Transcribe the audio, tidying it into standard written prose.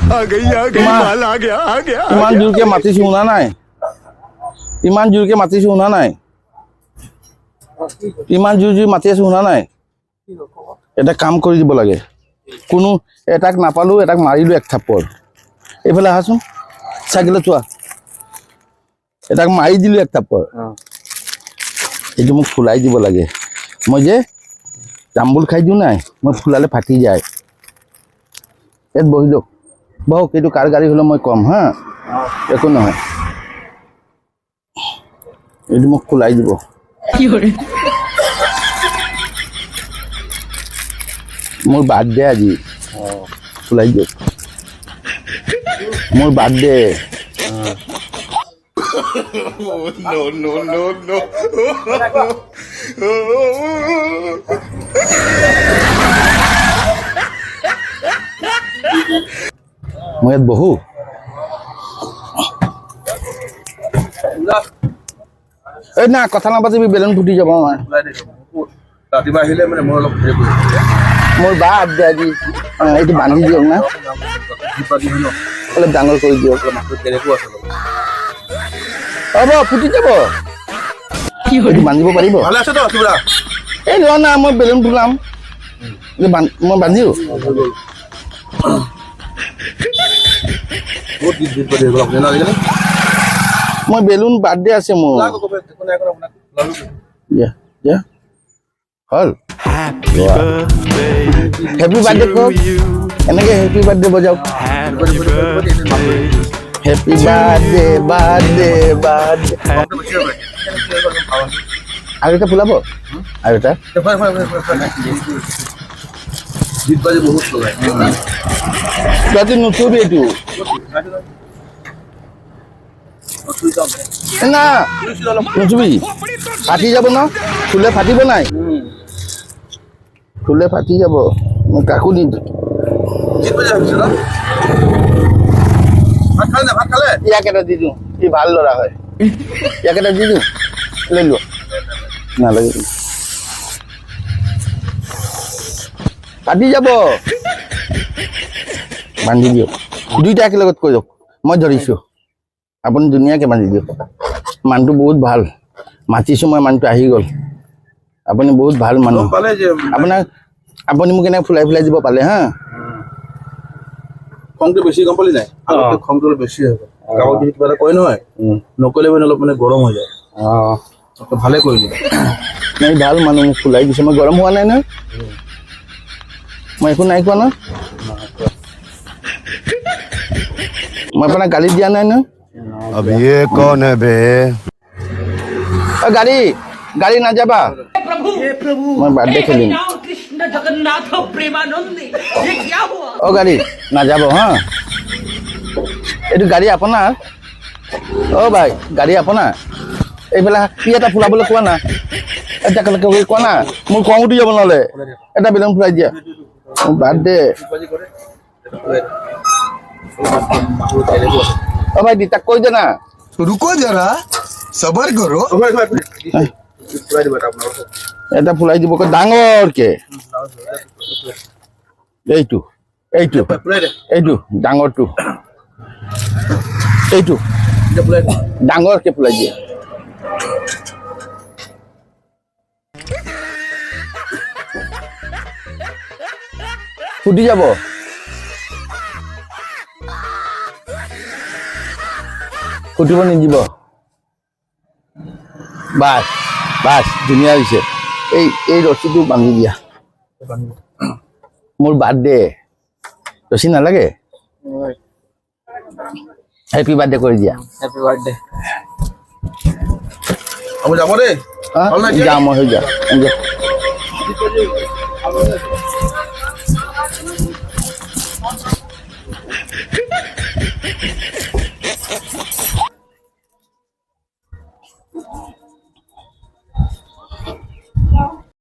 आ गई माल आ गया ইমান জোৰকে মাতিছো শুনা নাই ইমান জোৰকে মাতিছো শুনা নাই ইমান জোৰ মাতি আছো শুনা নাই এটা কাম কৰি দিব লাগে কোনো এটাক নাপালো এটাক মাৰিলো এক থাপ্পৰ এইফালে আহাচোন চাইকেলত চোৱা এটাক মাৰি দিলো এক থাপ্পৰ এইটো মোক ফুলাই দিব লাগে মই যে তামোল খাই দিওঁ নাই মই ফুলালে ফাটি যায় ইয়াত বহি লওক বহক এইটো কাৰ গাড়ী হলে মই কম হা একো নহয় এইটো মোক ফুলাই দিব মোৰ বাৰ্থডে আজি ফুলাই দিয়ক মোৰ বাৰ্থডে no মই ইয়াত বহু এই না কথা নাপাতিবি বেলুন ফুটি যাব আমাৰ ৰাতিপুৱা আহিলে মানে মই অলপ মোৰ বাৰ্থডে আজি এইটো বান্ধি দিয়ক না অলপ ডাঙৰ কৰি দিয়ক হ'ব ফুটি যাব এইটো বান্ধিব পাৰিব ভালে আছে তো শিৱৰা এই ৰ না মই বেলুন ফুলাম মই বান্ধিও বহুত গীত পাতি গ'ল আপুনি আজিকালি মই বেলুন বাৰ্থডে আছে মোৰ হল হেপী বাৰ্থডে কওক এনেকে হেপী বাৰ্থডে বজাওক হেপী বাৰ্থডে বাৰ্থডে বাৰ্থডে আৰু এটা ফুলাব আৰু এটা গীত বাজি বহুত লগাই ৰাতি নুচুবি এইটো না নুচুবি ফাটি যাব ন ফুলে ফাটিব নাই ফুলে ফাটি যাব মই কাকো নিদিওঁ গীত বাজি আহিছে ন ভাত খালে না ভাত খালে ইয়াক এটা দি দিওঁ ই ভাল ল'ৰা হয় ইয়াক এটা দি দিওঁ লৈ লোৱা নালাগে ফাটি যাব বান্ধি দিয়ক দুইটা একেলগত কৈ দিয়ক মই ধৰিছোঁ আপুনি ধুনীয়াকৈ বান্ধি দিয়ক মানুহটো বহুত ভাল মাতিছোঁ মই মানুহটো আহি গ'ল আপুনি বহুত ভাল মানুহ পালে যে আপোনাক আপুনি মোক এনেকৈ ফুলাই ফুলাই দিব পালে হা খংটো বেছি গম পালি নাই আগতে খংটো অলপ বেছি হৈ গ'ল কাৰোবাক যদি কিবা এটা কয় নহয় নকলে মানে অলপ মানে গৰম হৈ যায় ভালে কৰিলি নাই ভাল মানুহ মোক ফুলাই দিছে মই গৰম হোৱা নাই নহয় মই একো নাই কোৱা ন মই আপোনাক গালি দিয়া নাই নহয় अब ये कौन है बे গাড়ী গাড়ী নাযাবা মই বাৰ্থডে খেলিম कृष्ण जगन्नाथ प्रेमानंदी ये क्या हुआ অ গাড়ী নাযাব হা এইটো গাড়ী আপোনাৰ অ ভাই গাড়ী আপোনাৰ এইফালে কি এটা ফুলাবলৈ কোৱা না এটা কোৱা না মোৰ খং উঠি যাব নহ'লে এটা বেলুন ফুলাই দিয়া মোৰ বাৰ্থডে অ ভাই তাক কৈ দে না रुको जरा सबर करो এটা ফুলাই দিব ডাঙৰকে এইটো এইটো এইটো ডাঙৰটো এইটো ডাঙৰকে ফুলাই দিয়ে ফুটি যাব ফুটিব নিদিব বাছ বাছ ধুনীয়া হৈছে এই ৰছীটো বান্ধি দিয়া মোৰ বাৰ্থডে ৰছী নালাগে হেপী বাৰ্থডে কৰি দিয়া হেপী বাৰ্থডে আমি যাব দেই যাম মই হৈ যা